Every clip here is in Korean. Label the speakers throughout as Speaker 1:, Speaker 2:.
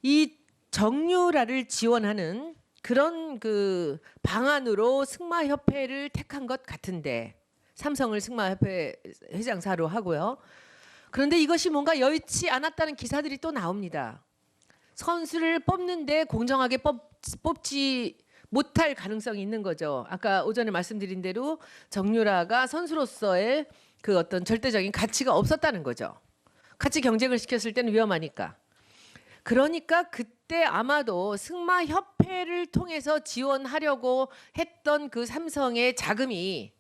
Speaker 1: 이 정유라를 지원하는 그런 그 방안으로 승마협회를 택한 것 같은데, 삼성을 승마협회 회장사로 하고요. 그런데 이것이 뭔가 여의치 않았다는 기사들이 또 나옵니다. 선수를 뽑는데 공정하게 뽑지 못할 가능성이 있는 거죠. 아까 오전에 말씀드린 대로 정유라가 선수로서의 그 어떤 절대적인 가치가 없었다는 거죠. 같이 경쟁을 시켰을 때는 위험하니까. 그러니까 그때 아마도 승마협회를 통해서 지원하려고 했던 그 삼성의 자금이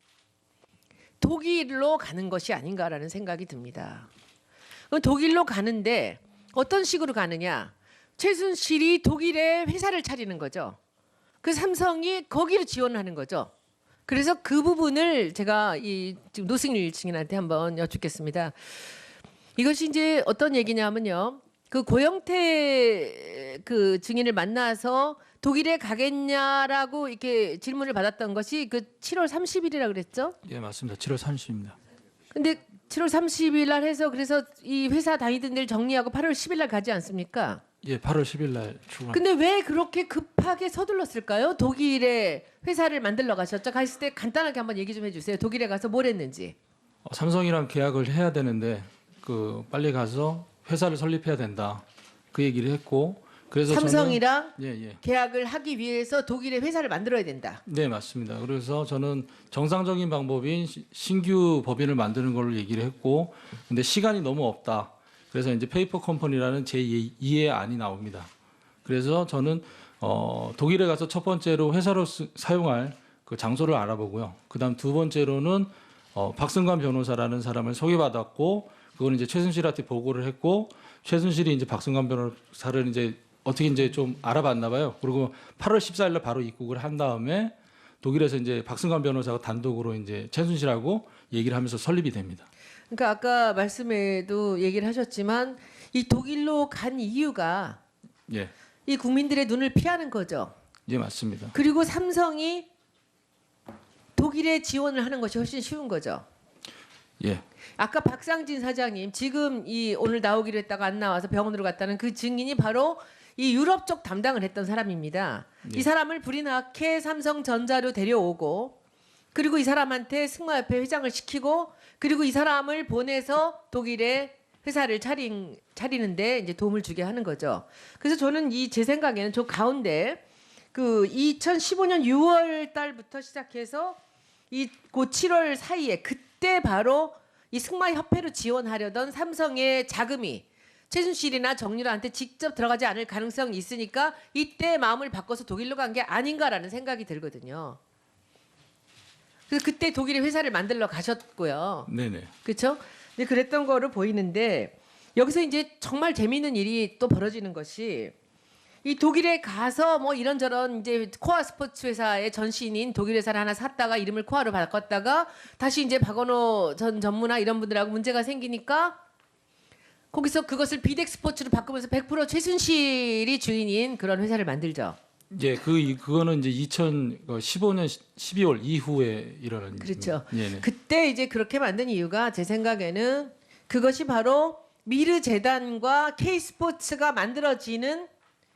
Speaker 1: 독일로 가는 것이 아닌가라는 생각이 듭니다. 그럼 독일로 가는데 어떤 식으로 가느냐? 최순실이 독일에 회사를 차리는 거죠. 그 삼성이 거기로 지원하는 거죠. 그래서 그 부분을 제가 이 지금 노승일 증인한테 한번 여쭙겠습니다. 이것이 이제 어떤 얘기냐면요. 그 고영태 그 증인을 만나서 독일에 가겠냐라고 이렇게 질문을 받았던 것이 그 7월 30일이라 그랬죠?
Speaker 2: 예, 맞습니다. 7월 30일입니다.
Speaker 1: 근데 7월 30일 날 해서 그래서 이 회사 다니던 데를 정리하고 8월 10일 날 가지 않습니까?
Speaker 2: 예, 8월 10일 날 출근.
Speaker 1: 근데 왜 그렇게 급하게 서둘렀을까요? 독일에 회사를 만들러 가셨죠? 갔을 때 간단하게 한번 얘기 좀 해주세요. 독일에 가서 뭘 했는지.
Speaker 2: 삼성이랑 계약을 해야 되는데 그 빨리 가서 회사를 설립해야 된다. 그 얘기를 했고 그래서
Speaker 1: 삼성이랑
Speaker 2: 예.
Speaker 1: 계약을 하기 위해서 독일에 회사를 만들어야 된다.
Speaker 2: 네, 맞습니다. 그래서 저는 정상적인 방법인 신규 법인을 만드는 걸로 얘기를 했고 근데 시간이 너무 없다. 그래서 이제 페이퍼 컴퍼니라는 제2의 안이 나옵니다. 그래서 저는 독일에 가서 첫 번째로 회사로 사용할 그 장소를 알아보고요. 그다음 두 번째로는 박승관 변호사라는 사람을 소개받았고 그거는 이제 최순실한테 보고를 했고 최순실이 이제 박승관 변호사를 이제 어떻게 이제 좀 알아봤나 봐요. 그리고 8월 14일 날 바로 입국을 한 다음에 독일에서 이제 박승관 변호사가 단독으로 이제 최순실하고 얘기를 하면서 설립이 됩니다.
Speaker 1: 그러니까 아까 말씀에도 얘기를 하셨지만 이 독일로 간 이유가
Speaker 2: 예.
Speaker 1: 이 국민들의 눈을 피하는 거죠.
Speaker 2: 예, 맞습니다.
Speaker 1: 그리고 삼성이 독일에 지원을 하는 것이 훨씬 쉬운 거죠.
Speaker 2: 예.
Speaker 1: 아까 박상진 사장님 지금 이 오늘 나오기로 했다가 안 나와서 병원으로 갔다는 그 증인이 바로 이 유럽 쪽 담당을 했던 사람입니다.
Speaker 2: 예.
Speaker 1: 이 사람을 불이 나게 삼성전자로 데려오고 그리고 이 사람한테 승마협회 회장을 시키고 그리고 이 사람을 보내서 독일에 회사를 차리는데 이제 도움을 주게 하는 거죠. 그래서 저는 제 생각에는 저 가운데 그 2015년 6월 달부터 시작해서 그 7월 사이에 그때 바로 이 승마협회로 지원하려던 삼성의 자금이 최순실이나 정유라한테 직접 들어가지 않을 가능성이 있으니까 이때 마음을 바꿔서 독일로 간 게 아닌가라는 생각이 들거든요. 그래서 그때 독일에 회사를 만들러 가셨고요.
Speaker 2: 네네.
Speaker 1: 그렇죠? 근데 그랬던 거로 보이는데 여기서 이제 정말 재미있는 일이 또 벌어지는 것이 이 독일에 가서 뭐 이런저런 이제 코아 스포츠 회사의 전신인 독일 회사를 하나 샀다가 이름을 코아로 바꿨다가 다시 이제 박원호 전 전무나 이런 분들하고 문제가 생기니까 거기서 그것을 비덱 스포츠로 바꾸면서 100% 최순실이 주인인 그런 회사를 만들죠.
Speaker 2: 예, 그거는 이제 2015년 12월 이후에 일어난
Speaker 1: 그렇죠.
Speaker 2: 예.
Speaker 1: 그때 이제 그렇게 만든 이유가 제 생각에는 그것이 바로 미르 재단과 K 스포츠가 만들어지는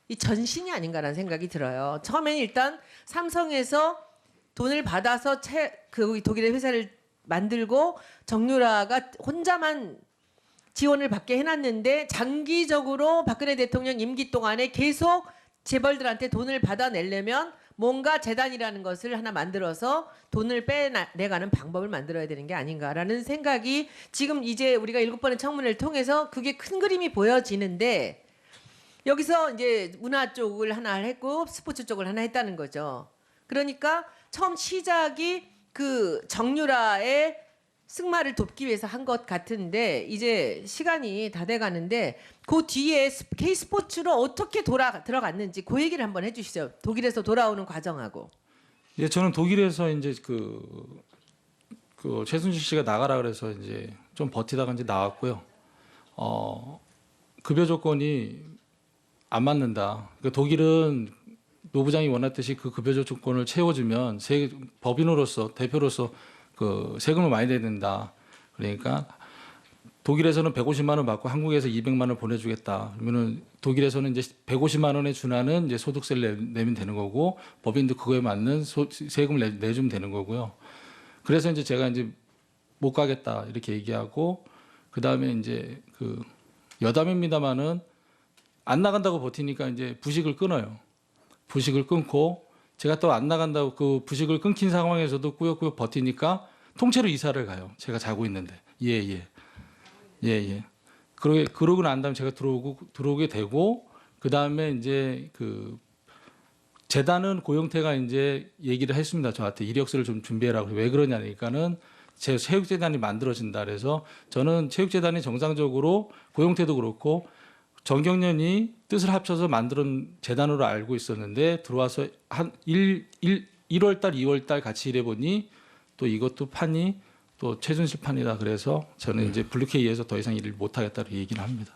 Speaker 1: 이 전신이 아닌가라는 생각이 들어요. 처음에는 일단 삼성에서 돈을 받아서 그 독일의 회사를 만들고 정유라가 혼자만 지원을 받게 해놨는데 장기적으로 박근혜 대통령 임기 동안에 계속 재벌들한테 돈을 받아내려면 뭔가 재단이라는 것을 하나 만들어서 돈을 빼내가는 방법을 만들어야 되는 게 아닌가라는 생각이 지금 이제 우리가 7번의 청문회를 통해서 그게 큰 그림이 보여지는데 여기서 이제 문화 쪽을 하나 했고 스포츠 쪽을 하나 했다는 거죠. 그러니까 처음 시작이 그 정유라의 승마를 돕기 위해서 한 것 같은데 이제 시간이 다 돼가는데 그 뒤에 K 스포츠로 어떻게 들어갔는지 그 얘기를 한번 해주시죠. 독일에서 돌아오는 과정하고.
Speaker 2: 예, 저는 독일에서 이제 그 최순실 씨가 나가라 그래서 이제 좀 버티다가 이제 나왔고요. 급여 조건이 안 맞는다. 그러니까 독일은 노부장이 원했듯이 그 급여 조건을 채워주면 법인으로서 대표로서 그 세금을 많이 내야 된다. 그러니까 독일에서는 150만 원 받고 한국에서 200만 원 보내주겠다. 그러면은 독일에서는 이제 150만 원에 준하는 이제 소득세를 내면 되는 거고 법인도 그거에 맞는 세금을 내주면 되는 거고요. 그래서 이제 제가 이제 못 가겠다 이렇게 얘기하고 그 다음에 이제 그 여담입니다만은 안 나간다고 버티니까 이제 부식을 끊어요. 부식을 끊고 제가 또 안 나간다고 그 부식을 끊긴 상황에서도 꾸역꾸역 버티니까 통째로 이사를 가요. 제가 자고 있는데 예. 그러고 난 다음에 제가 들어오게 되고 그 다음에 이제 그 재단은 고영태가 이제 얘기를 했습니다. 저한테 이력서를 좀 준비해라고. 왜 그러냐니까는 제 체육재단이 만들어진다 그래서 저는 체육재단이 정상적으로 고영태도 그렇고 정경련이 뜻을 합쳐서 만든 재단으로 알고 있었는데 들어와서 한 1월 달, 2월 달 같이 일해 보니 또 이것도 판이 또 최순실 판이다 그래서 저는 이제 블루케이에서 더 이상 일을 못 하겠다고 얘기를 합니다.